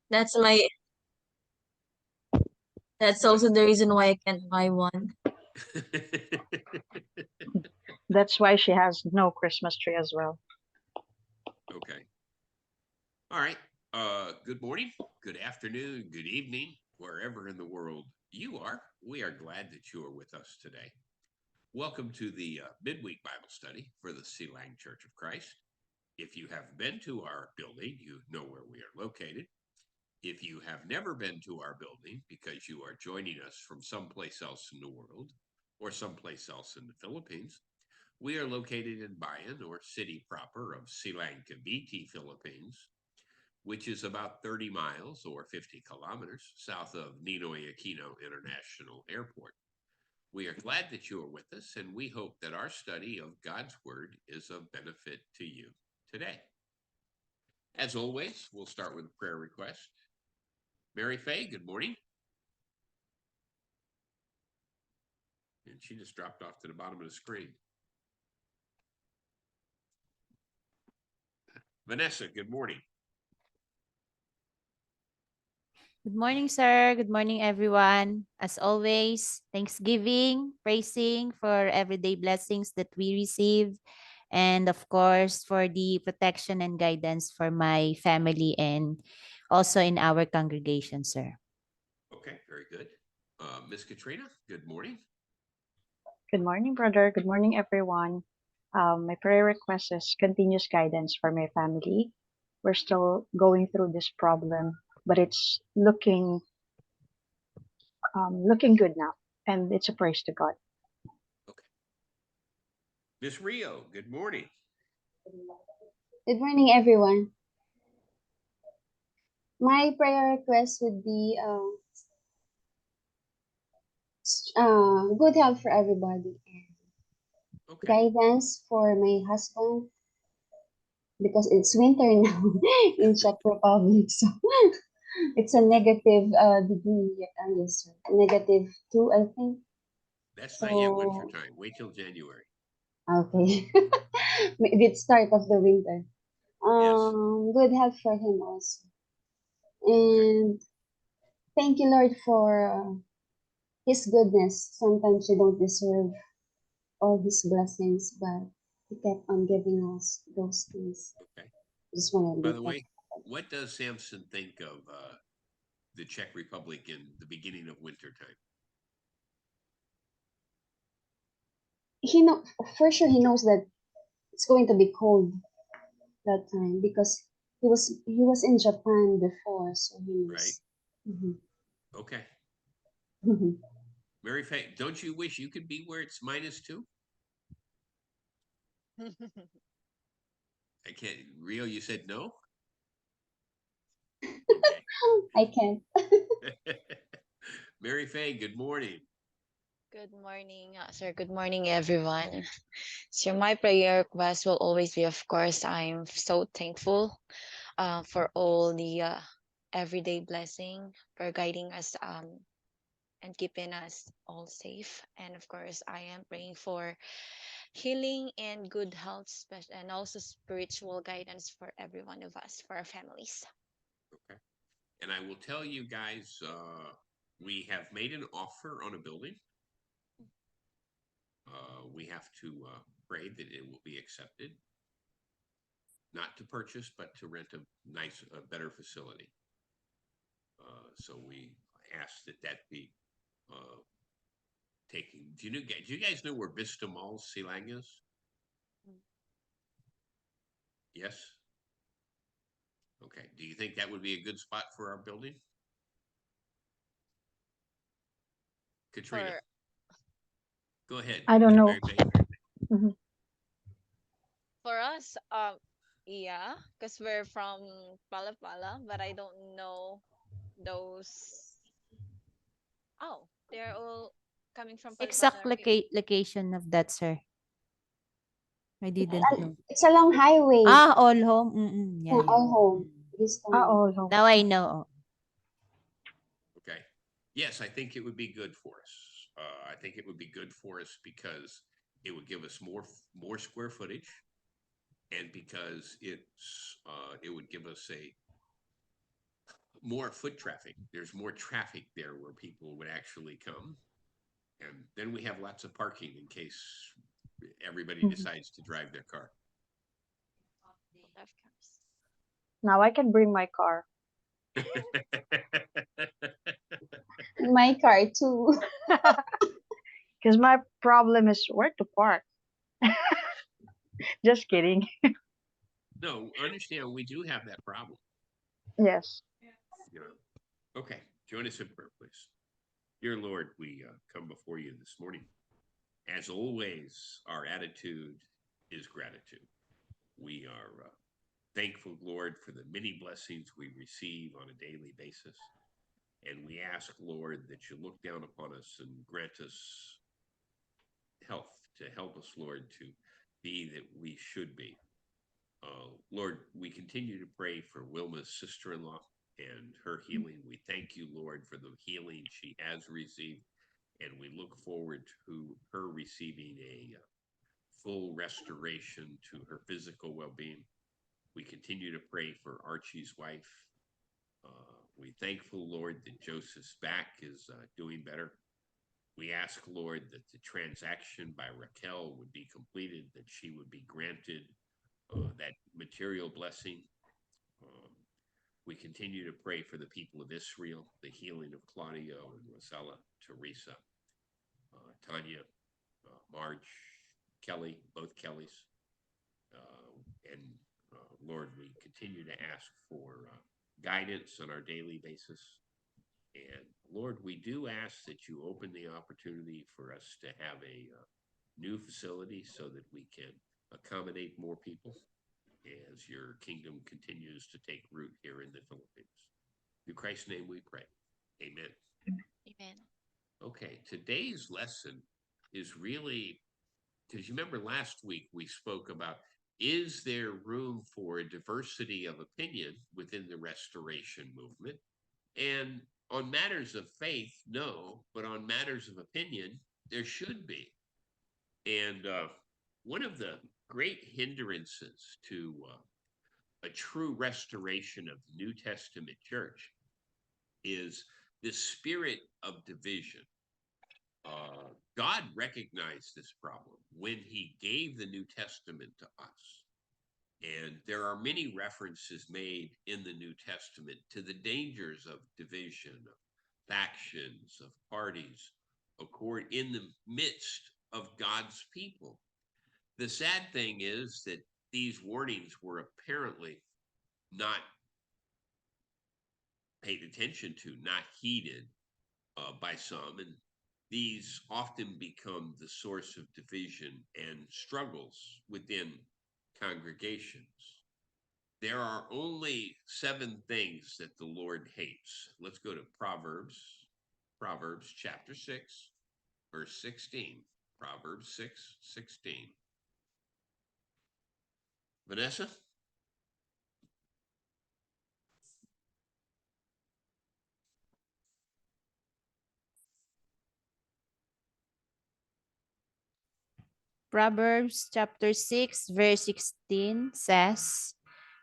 That's my that's But also the reason why I can't buy one. That's why she has no Christmas tree as well. okay. All right. Good morning, good afternoon, good evening, wherever in the world you are. We are glad that you are with us today. Welcome to the Midweek Bible Study for the Sea Lang Church of Christ. If you have been to our building, you know where we are located. If you have never been to our building because you are joining us from someplace else in the world or someplace else in the Philippines, we are located in Bayan or city proper of Silang Cavite, Philippines, which is about 30 miles or 50 kilometers south of Ninoy Aquino International Airport. We are glad that you are with us, and we hope that our study of God's Word is of benefit to you today. As always, we'll start with a prayer request. Mary Faye, good morning. And she just dropped off to the bottom of the screen. Vanessa, good morning. Good morning, sir. Good morning, everyone. As always, thanksgiving, praising for everyday blessings that we receive, and of course, for the protection and guidance for my family and also in our congregation, sir. Okay, very good. Miss Katrina, good morning. Good morning, brother. Good morning, everyone. My prayer request is continuous guidance for my family. We're still going through this problem, but it's looking good now, and it's a praise to God. Okay. Miss Rio, good morning. Good morning, everyone. My prayer request would be good health for everybody and Okay. guidance for my husband because it's winter now in Czech Republic. So it's a negative degree. Yes, sir. -2, I think. That's not yet winter So, time. Wait till January. okay. Maybe it's start of the winter. Yes. Good health for him also. Okay. And thank you, Lord, for his goodness. Sometimes we don't deserve all his blessings, but he kept on giving us those things. Okay. Just want to By be the way, thankful. what does Samson think of the Czech Republic in the beginning of winter time? He know for sure he knows that it's going to be cold that time because he was in Japan before, so he Right. knows. Mhm. Okay. Mhm. Mary Faye, don't you wish you could be where it's -2? I can't. Rio, you said no? Okay. I can. Mary Faye, good morning. Good morning, sir. Good morning, everyone. So my prayer request will always be, of course, I'm so thankful for all the everyday blessing for guiding us and keeping us all safe. And of course, I am praying for healing and good health, and also spiritual guidance for every one of us, for our families. Okay. And I will tell you guys, we have made an offer on a building. We have to pray that it will be accepted, not to purchase, but to rent a better facility. So we ask that that be uh, taken. Do you guys know where Vista Mall Silang is? Yes. Okay. Do you think that would be a good spot for our building? Katrina, For go ahead. I don't know. Mary Faye. Mhm. for us, yeah, because we're from Palapala, but I don't know those. Oh, they're all coming from Exact Palapala. location of that, sir. I It's, didn't know. it's along highway. All home. Mm-mm. Yeah, yeah. All home. Mm. This time. Oh, no. Now I know. Okay. Yes, I think it would be good for us. I think it would be good for us because it would give us more square footage, and because it would give us a more foot traffic. There's more traffic there where people would actually come. And then we have lots of parking in case everybody Mhm. decides to drive their car. Left cars. Now I can bring my car. My car too. Because my problem is where to park. Just kidding. No, understand, we do have that problem. Yes. You know. Okay, join us in prayer, please. Dear Lord, we come before you this morning. As always, our attitude is gratitude. We are thankful, Lord, for the many blessings we receive on a daily basis. And we ask, Lord, that you look down upon us and grant us health to help us, Lord, to be that we should be. Lord, we continue to pray for Wilma's sister-in-law and her healing. We thank you, Lord, for the healing she has received, and we look forward to her receiving a full restoration to her physical well-being. We continue to pray for Archie's wife. We thankful, Lord, that Joseph's back is doing better. We ask, Lord, that the transaction by Raquel would be completed, that she would be granted that material blessing. We continue to pray for the people of Israel, the healing of Claudio and Rosella, Teresa, Tanya, Marge, Kelly, both Kellys. And Lord, we continue to ask for guidance on our daily basis. And Lord, we do ask that you open the opportunity for us to have a new facility so that we can accommodate more people as your kingdom continues to take root here in the Philippines. In Christ's name we pray. Amen. Amen. Okay, today's lesson is really, because you remember last week we spoke about, is there room for a diversity of opinion within the restoration movement? And on matters of faith, no, but on matters of opinion, there should be. And one of the great hindrances to a true restoration of the New Testament church is the spirit of division. God recognized this problem when he gave the New Testament to us. And there are many references made in the New Testament to the dangers of division, of factions, of parties, in the midst of God's people. The sad thing is that these warnings were apparently not paid attention to, not heeded by some, and these often become the source of division and struggles within congregations. There are only 7 things that the Lord hates. Let's go to Proverbs chapter 6, verse 16. Proverbs 6:16. Vanessa? Proverbs chapter 6, verse 16 says,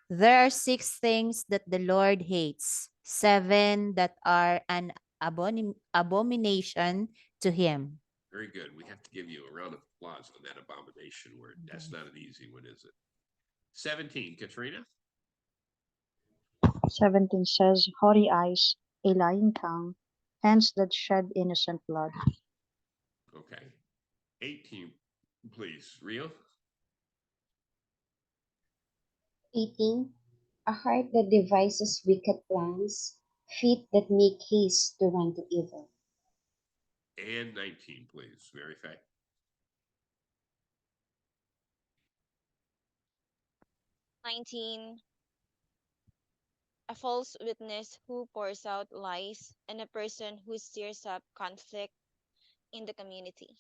there are 6 things that the Lord hates, 7 that are an abomination to him. Very good. We have to give you a round of applause on that abomination word. That's not an easy one, is it? 17, Katrina? 17 says, haughty eyes, a lying tongue, hands that shed innocent blood. Okay. 18, please. Rio? 18. A heart that devises wicked plans, feet that make haste to run to evil. And 19, please. Mary Faye. 19. A false witness who pours out lies, and a person who stirs up conflict in the community.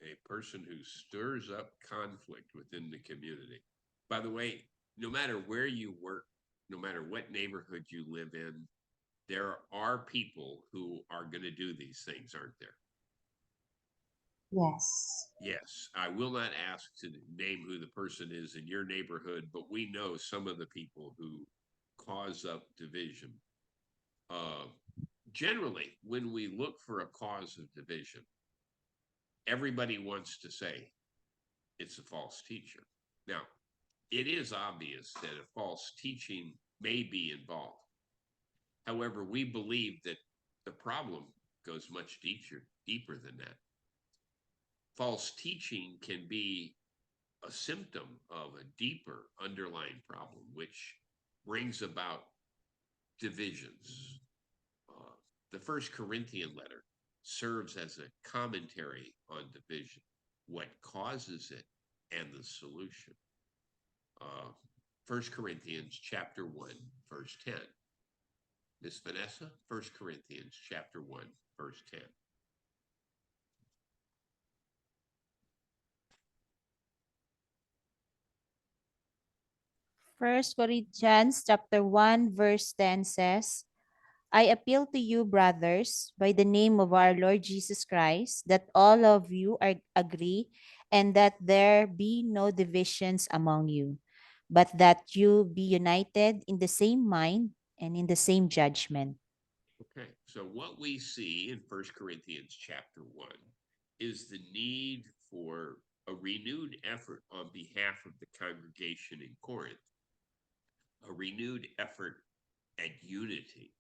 A person who stirs up conflict within the community. By the way, no matter where you work, no matter what neighborhood you live in, there are people who are going to do these things, aren't there? Yes. Yes, I will not ask to name who the person is in your neighborhood, but we know some of the people who cause up division. Generally, when we look for a cause of division, everybody wants to say it's a false teacher. Now, it is obvious that a false teaching may be involved. However, we believe that the problem goes much deeper than that. False teaching can be a symptom of a deeper underlying problem, which brings about divisions. The First Corinthian letter serves as a commentary on division, what causes it, and the solution. 1 Corinthians chapter 1, verse 10. Miss Vanessa, 1 Corinthians chapter 1, verse 10. First Corinthians chapter 1 verse 10 says, I appeal to you, brothers, by the name of our Lord Jesus Christ, that all of you agree and that there be no divisions among you, but that you be united in the same mind and in the same judgment. Okay, so what we see in 1 Corinthians chapter 1 is the need for a renewed effort on behalf of the congregation in Corinth, a renewed effort at unity.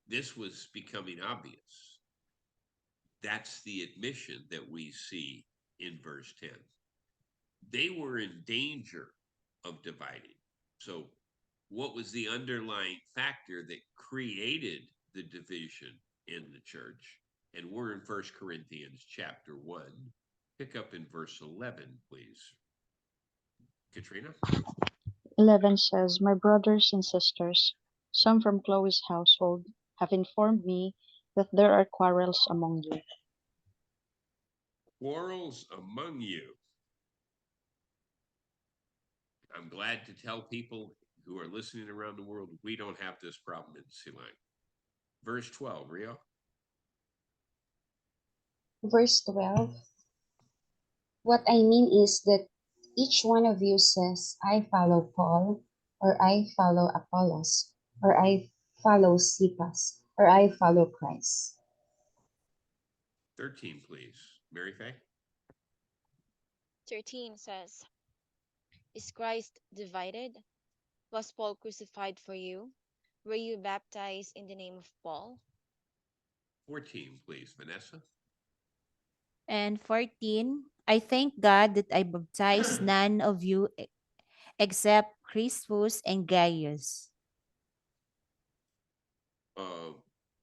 This was becoming obvious. That's the admission that we see in verse 10. They were in danger of dividing. So what was the underlying factor that created the division in the church? And we're in 1 Corinthians chapter 1. Pick up in verse 11, please. Katrina? 11 says, My brothers and sisters, some from Chloe's household have informed me that there are quarrels among you. Quarrels among you. I'm glad to tell people who are listening around the world, we don't have this problem in Silang. Verse 12, Rio. Verse 12. What I mean is that each one of you says, I follow Paul, or I follow Apollos, or I follow Cephas, or I follow Christ. 13, please. Mary Faye. 13 says, Is Christ divided? Was Paul crucified for you? Were you baptized in the name of Paul? 14, please. Vanessa. And 14, I thank God that I baptized none of you except Crispus and Gaius.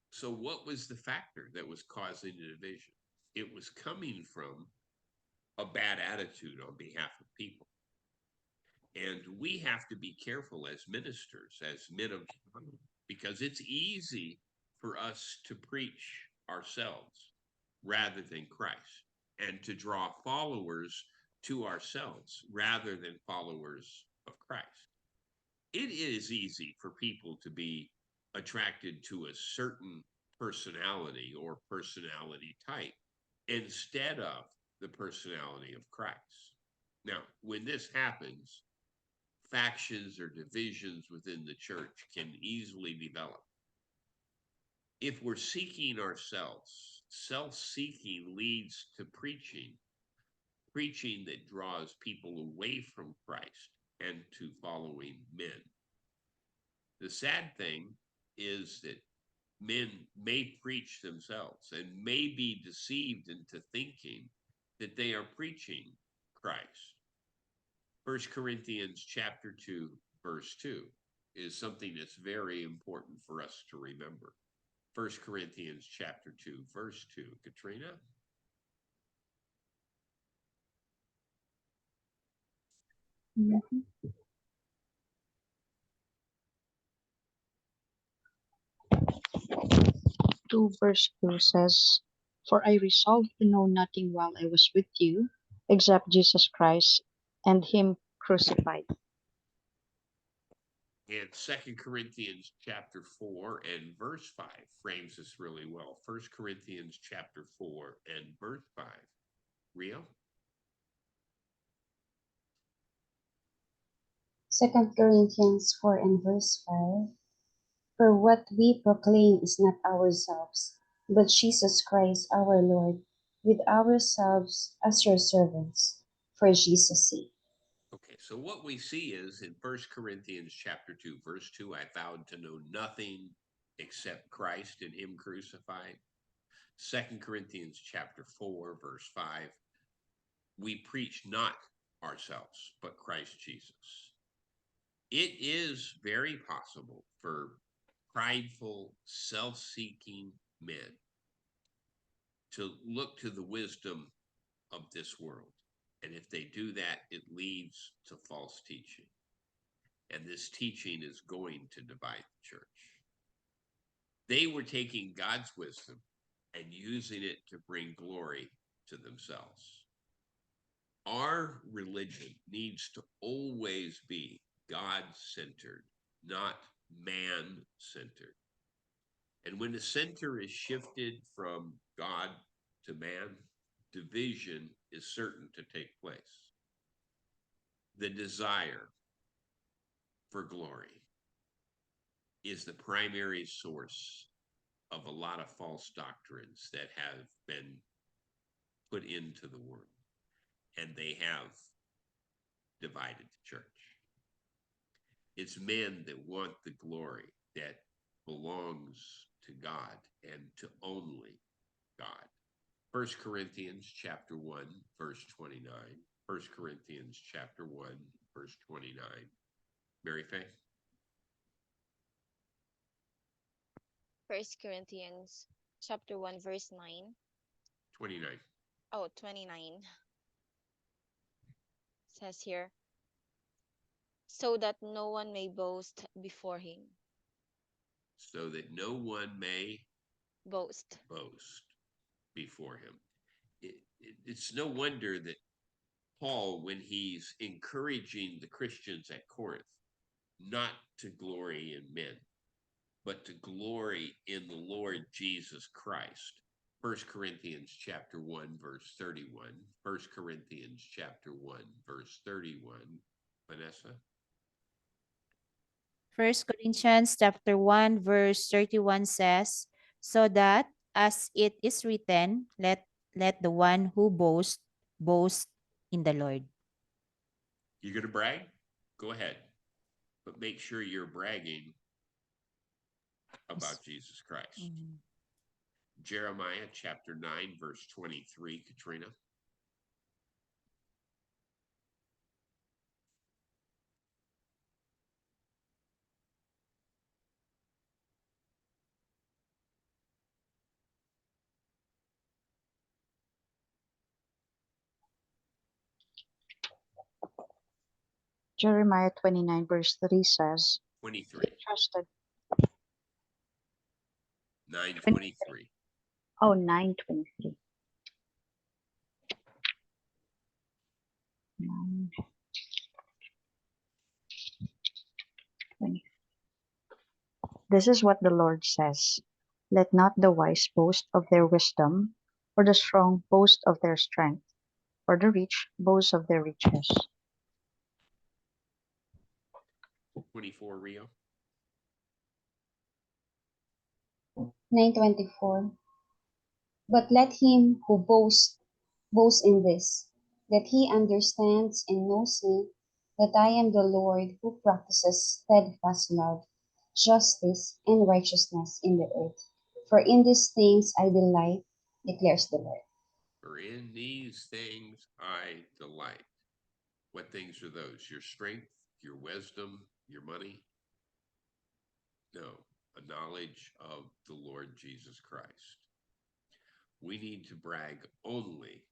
So what was the factor that was causing the division? It was coming from a bad attitude on behalf of people. And we have to be careful as ministers, as men of God, because it's easy for us to preach ourselves rather than Christ, and to draw followers to ourselves rather than followers of Christ. It is easy for people to be attracted to a certain personality or personality type instead of the personality of Christ. Now, when this happens, factions or divisions within the church can easily develop. If we're seeking ourselves, self-seeking leads to preaching that draws people away from Christ and to following men. The sad thing is that men may preach themselves and may be deceived into thinking that they are preaching Christ. 1 Corinthians chapter 2, verse 2 is something that's very important for us to remember. 1 Corinthians chapter 2, verse 2. Katrina? Mhm. 2 verse 2 says, For I resolved to know nothing while I was with you, except Jesus Christ and Him crucified. And 2 Corinthians chapter 4 and verse 5 frames this really well. 1 Corinthians chapter 4 and verse 5. Rio? 2 Corinthians 4 and verse 5. For what we proclaim is not ourselves, but Jesus Christ our Lord, with ourselves as your servants, for Jesus' sake. Okay, so what we see is in First Corinthians chapter 2, verse 2, I vowed to know nothing except Christ and him crucified. Second Corinthians chapter 4, verse 5, we preach not ourselves, but Christ Jesus. It is very possible for prideful, self-seeking men to look to the wisdom of this world. And if they do that, it leads to false teaching. And this teaching is going to divide the church. They were taking God's wisdom and using it to bring glory to themselves. Our religion needs to always be God-centered, not man-centered. And when the center is shifted from God to man, division is certain to take place. The desire for glory is the primary source of a lot of false doctrines that have been put into the world, and they have divided the church. It's men that want the glory that belongs to God and to only God. 1 Corinthians chapter 1, verse 29. 1 Corinthians chapter 1, verse 29. Mary Faye? First Corinthians chapter 1 verse 9. 29. Oh, 29 says here, so that no one may boast before him. So that no one may Boast. Before him. It's no wonder that Paul, when he's encouraging the Christians at Corinth, not to glory in men, but to glory in the Lord Jesus Christ. 1 Corinthians chapter 1, verse 31. 1 Corinthians chapter 1, verse 31. Vanessa? 1 Corinthians chapter 1 verse 31 says, so that as it is written, let the one who boasts boast in the Lord. You're going to brag? Go ahead. But make sure you're bragging about Jesus Christ. Mhm. Jeremiah chapter 9, verse 23, Katrina. Jeremiah 29, verse 3 says, 23. trusted 9:23. Oh, 9:23. 9:20. This is what the Lord says. Let not the wise boast of their wisdom, or the strong boast of their strength, or the rich boast of their riches. 24, Rio. 9:24. But let him who boasts boast in this, that he understands and knows me, that I am the Lord who practices steadfast love, justice, and righteousness in the earth. For in these things I delight, declares the Lord. For in these things I delight. What things are those? Your strength, your wisdom, your money? No, a knowledge of the Lord Jesus Christ. We need to brag only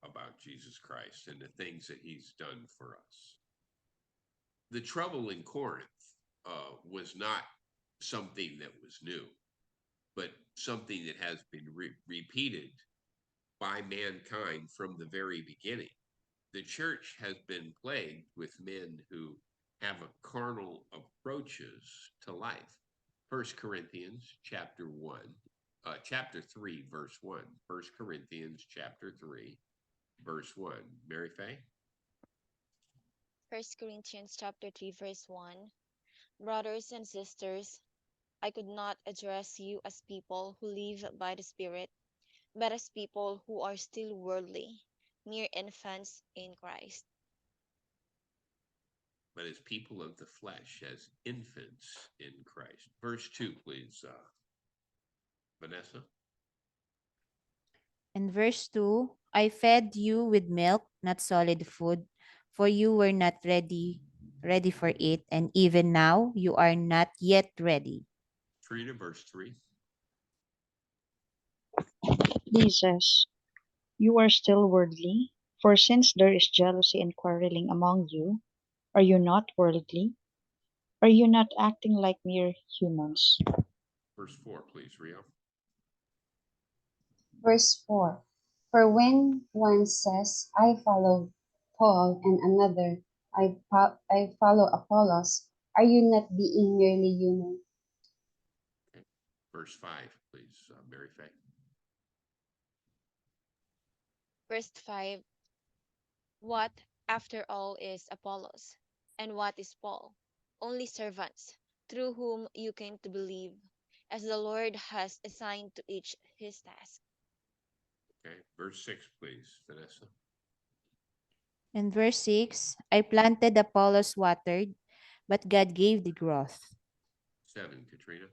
about Jesus Christ and the things that he's done for us. The trouble in Corinth was not something that was new, but something that has been repeated by mankind from the very beginning. The church has been plagued with men who have a carnal approaches to life. 1 Corinthians chapter 1, chapter 3, verse 1. 1 Corinthians chapter 3, verse 1. Mary Faye? First Corinthians chapter 3 verse 1. Brothers and sisters, I could not address you as people who live by the Spirit, but as people who are still worldly, mere infants in Christ. But as people of the flesh, as infants in Christ. Verse 2, please, Vanessa. And verse 2, I fed you with milk, not solid food, for you were not ready for it, and even now you are not yet ready. Trina, verse 3. Jesus, you are still worldly, for since there is jealousy and quarreling among you, are you not worldly? Are you not acting like mere humans? Verse 4, please, Rio. Verse 4. For when one says, I follow Paul, and another, I follow Apollos, are you not being merely human? Okay. Verse 5, please, Mary Faye. Verse 5. What, after all, is Apollos? And what is Paul? Only servants, through whom you came to believe, as the Lord has assigned to each his task. Okay. Verse 6, please, Vanessa. And verse 6, I planted, Apollos watered, but God gave the growth. 7, Katrina.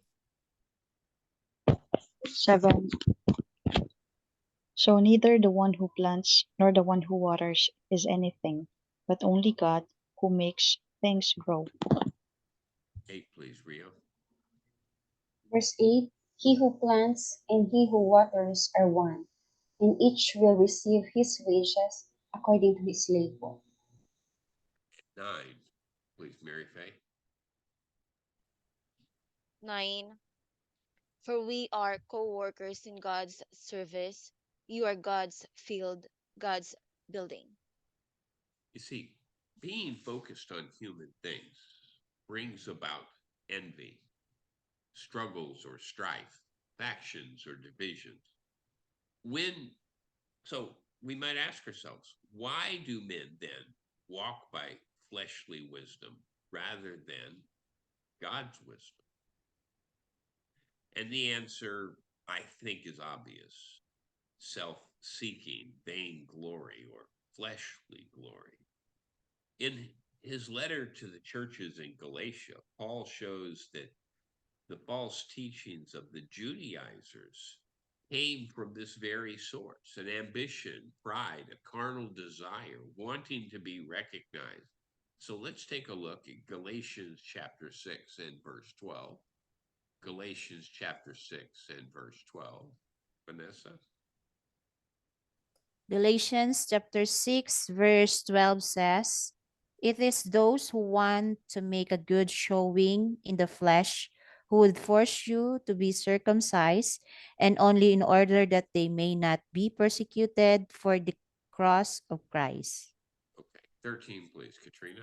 7. So neither the one who plants nor the one who waters is anything, but only God who makes things grow. 8, please, Rio. Verse 8. He who plants and he who waters are one, and each will receive his wages according to his labor. 9, please, Mary Faye. 9. For we are co-workers in God's service. You are God's field, God's building. You see, being focused on human things brings about envy, struggles or strife, factions or divisions. When, so we might ask ourselves, why do men then walk by fleshly wisdom rather than God's wisdom? And the answer, I think, is obvious: self seeking, vain glory, or fleshly glory. In his letter to the churches in Galatia, Paul shows that the false teachings of the Judaizers came from this very source: an ambition, pride, a carnal desire, wanting to be recognized. So let's take a look at Galatians chapter 6 and verse 12. Galatians chapter 6 and verse 12. Vanessa? Galatians chapter 6, verse 12 says, it is those who want to make a good showing in the flesh who would force you to be circumcised, and only in order that they may not be persecuted for the cross of Christ. Okay. 13, please, Katrina.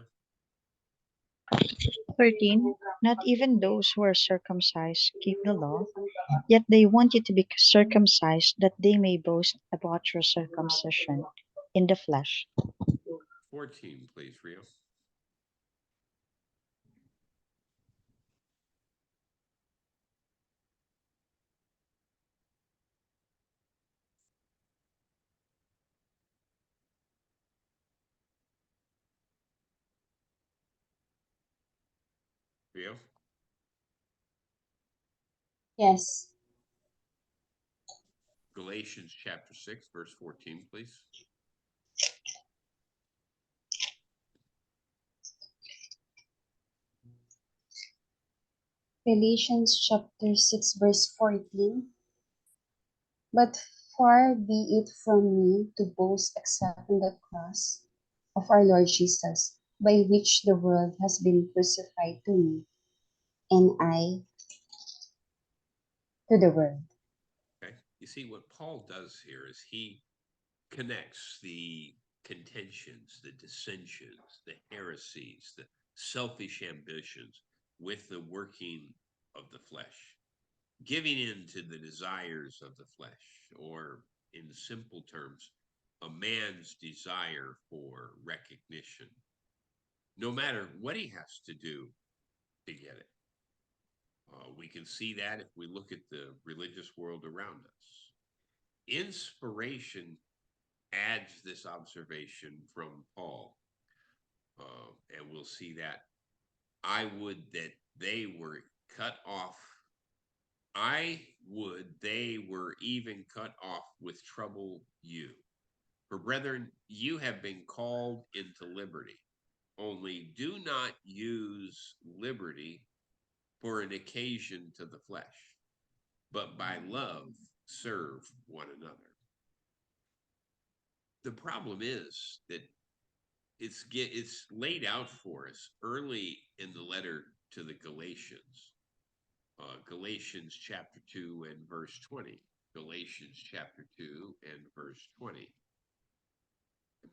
13. Not even those who are circumcised keep the law, yet they want you to be circumcised that they may boast about your circumcision in the flesh. 14, please, Rio. Rio? Yes. Galatians chapter 6, verse 14, please. Galatians chapter 6, verse 14. But far be it from me to boast except in the cross of our Lord Jesus, by which the world has been crucified to me, and I to the world. Okay. You see, what Paul does here is he connects the contentions, the dissensions, the heresies, the selfish ambitions with the working of the flesh, giving in to the desires of the flesh, or in simple terms, a man's desire for recognition, no matter what he has to do to get it. We can see that if we look at the religious world around us. Inspiration adds this observation from Paul, and we'll see that. I would that they were cut off. I would they were even cut off with trouble you. For brethren, you have been called into liberty. Only do not use liberty for an occasion to the flesh, but by love serve one another. The problem is that it's laid out for us early in the letter to the Galatians. Galatians chapter 2 and verse 20. Galatians chapter 2 and verse 20.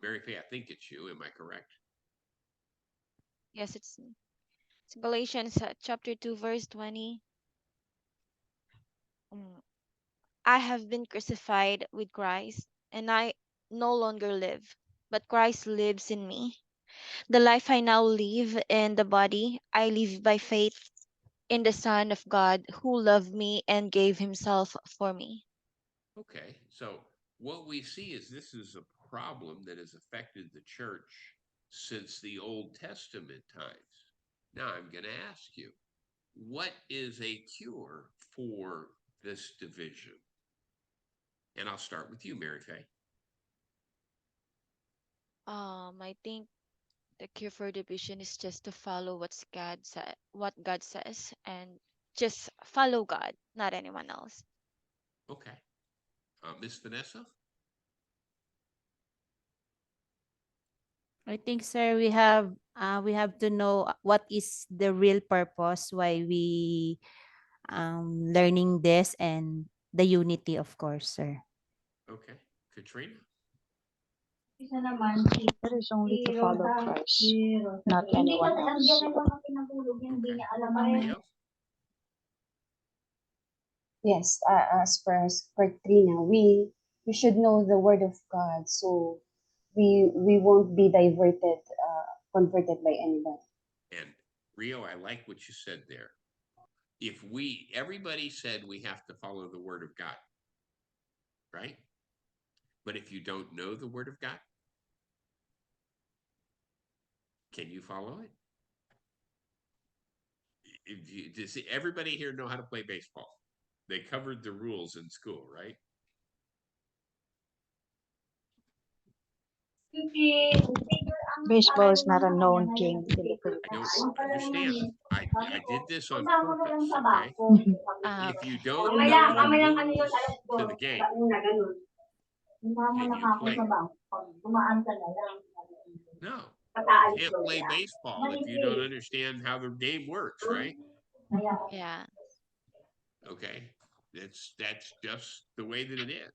Mary Faye, I think it's you. Am I correct? Yes, it's Galatians chapter 2, verse 20. I have been crucified with Christ, and I no longer live, but Christ lives in me. The life I now live in the body, I live by faith in the Son of God who loved me and gave himself for me. Okay, so what we see is this is a problem that has affected the church since the Old Testament times. Now I'm going to ask you, what is a cure for this division? And I'll start with you, Mary Faye. I think the cure for division is just to follow what God says, and just follow God, not anyone else. Okay. Miss Vanessa? I think, sir, we have to know what is the real purpose why we learning this, and the unity, of course, sir. Okay. Katrina? That is only to follow Christ, not anyone else. Okay. Rio? Yes, as for Trina, we should know the word of God, so we won't be converted by anybody. And Rio, I like what you said there. If everybody said we have to follow the word of God, right? But if you don't know the word of God, can you follow it? Does everybody here know how to play baseball? They covered the rules in school, right? Baseball is not a known game in the I don't Philippines. understand. I did this on purpose, okay? Uh, If you don't know the rules to the game, can you play it? No. You can't play baseball if you don't understand how the game works, right? yeah. Okay. That's just the way that it is.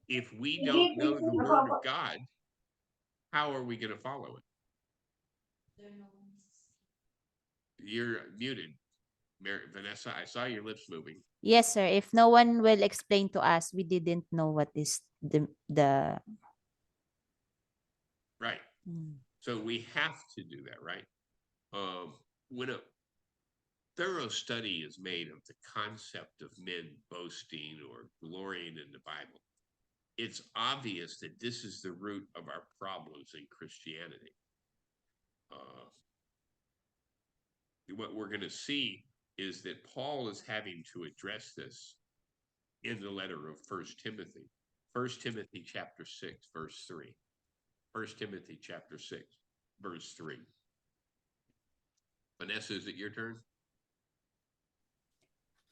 If we don't know the word of God, how are we going to follow it? You're muted, Vanessa. I saw your lips moving. Yes, sir. If no one will explain to us, we didn't know what is the Right. So we have to do that, right? When a thorough study is made of the concept of men boasting or glorying in the Bible, it's obvious that this is the root of our problems in Christianity. What we're going to see is that Paul is having to address this in the letter of First Timothy. First Timothy chapter 6, verse 3. First Timothy chapter 6, verse 3. Vanessa, is it your turn?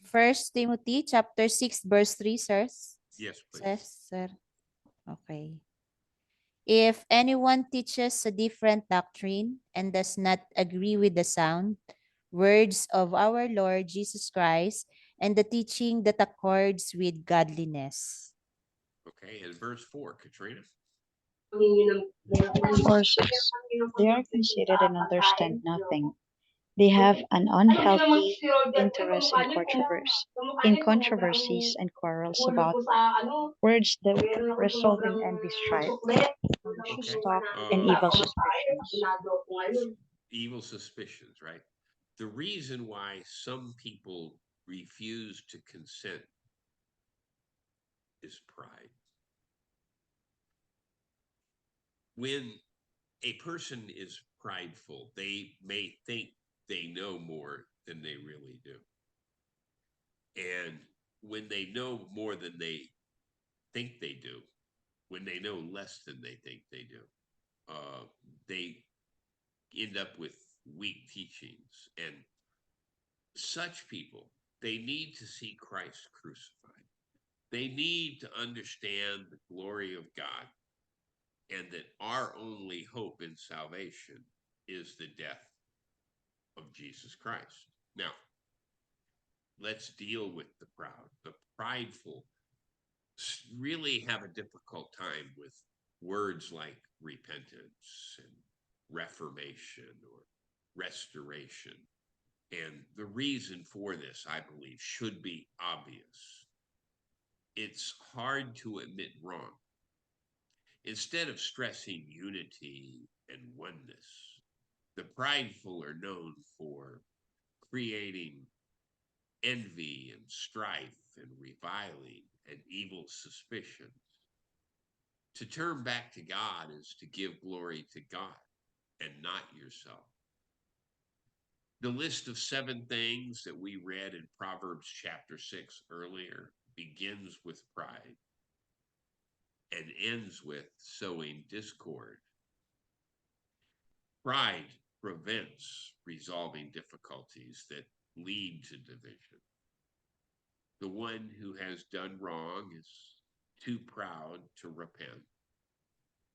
First Timothy chapter 6, verse 3, sir. Yes, please. Says, sir. Okay. If anyone teaches a different doctrine and does not agree with the sound words of our Lord Jesus Christ and the teaching that accords with godliness. Okay, and verse 4, Katrina. Verse 6. They are conceited and understand nothing. They have an unhealthy interest in controversies and quarrels about words that result in envy, strife, malicious Okay. talk, and evil suspicions. Evil suspicions, right? The reason why some people refuse to consent is pride. When a person is prideful, they may think they know more than they really do. And when they know more than they think they do, when they know less than they think they do, they end up with weak teachings. And such people, they need to see Christ crucified. They need to understand the glory of God and that our only hope in salvation is the death of Jesus Christ. Now, let's deal with the proud. The prideful really have a difficult time with words like repentance and reformation or restoration. And the reason for this, I believe, should be obvious. It's hard to admit wrong. Instead of stressing unity and oneness, the prideful are known for creating envy and strife and reviling and evil suspicions. To turn back to God is to give glory to God and not yourself. The list of 7 things that we read in Proverbs chapter 6 earlier begins with pride and ends with sowing discord. Pride prevents resolving difficulties that lead to division. The one who has done wrong is too proud to repent.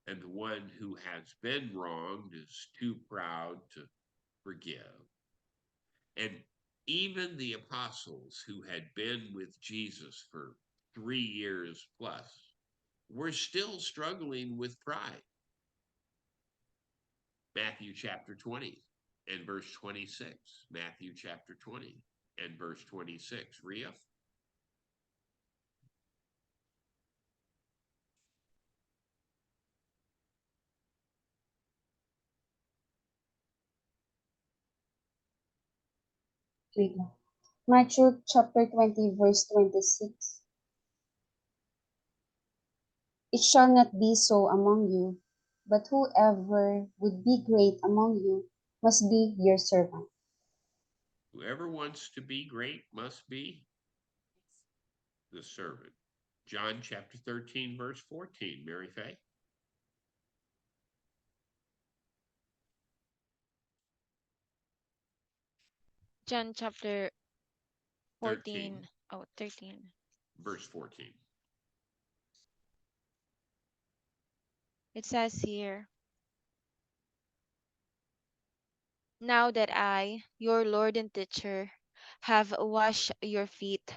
And the one who has been wronged is too proud to forgive. And even the apostles who had been with Jesus for 3 years plus were still struggling with pride. Matthew chapter 20 and verse 26. Matthew chapter 20 and verse 26. Ria? Wait lang. Matthew chapter 20, verse 26. It shall not be so among you, but whoever would be great among you must be your servant. Whoever wants to be great must be the servant. John chapter 13, verse 14. Mary Faye? John chapter 13, 14. Oh, 13. verse 14. It says here, now that I, your Lord and teacher, have washed your feet,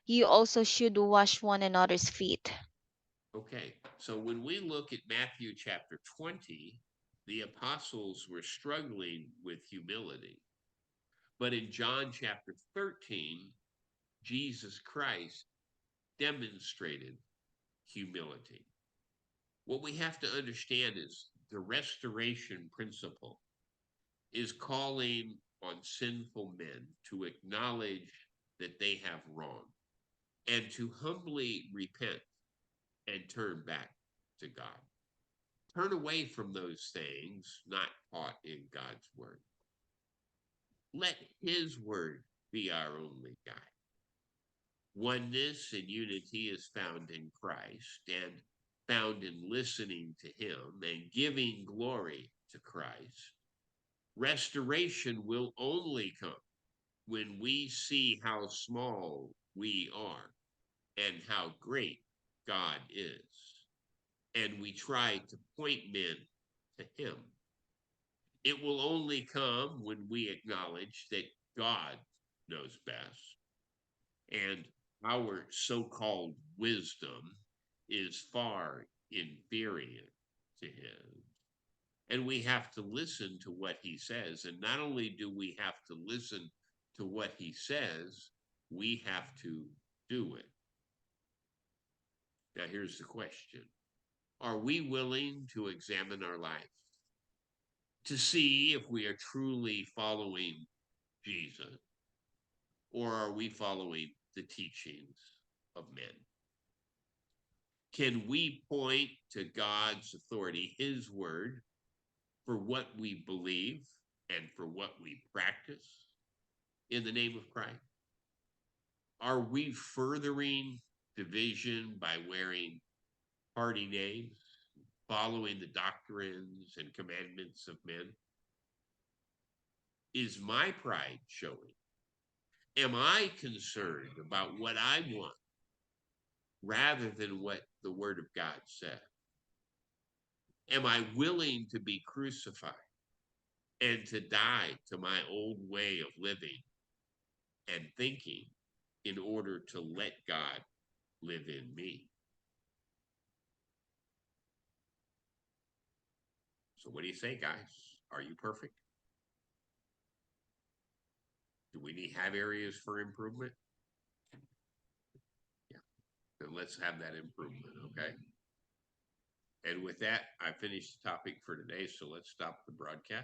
you also should wash one another's feet. Okay, so when we look at Matthew chapter 20, the apostles were struggling with humility. But in John chapter 13, Jesus Christ demonstrated humility. What we have to understand is the restoration principle is calling on sinful men to acknowledge that they have wrong and to humbly repent and turn back to God. Turn away from those things not taught in God's word. Let his word be our only guide. Oneness and unity is found in Christ and found in listening to him and giving glory to Christ. Restoration will only come when we see how small we are and how great God is. And we try to point men to him. It will only come when we acknowledge that God knows best and our so-called wisdom is far inferior to his. And we have to listen to what he says. And not only do we have to listen to what he says, we have to do it. Now, here's the question. Are we willing to examine our life to see if we are truly following Jesus? or are we following the teachings of men? Can we point to God's authority, his word, for what we believe and for what we practice in the name of Christ? Are we furthering division by wearing party names, following the doctrines and commandments of men? Is my pride showing? Am I concerned about what I want rather than what the Word of God said? Am I willing to be crucified and to die to my old way of living and thinking in order to let God live in me? So what do you say, guys? Are you perfect? Do we have areas for improvement? Yeah. Then let's have that improvement, okay? And with that, I finished the topic for today, so let's stop the broadcast.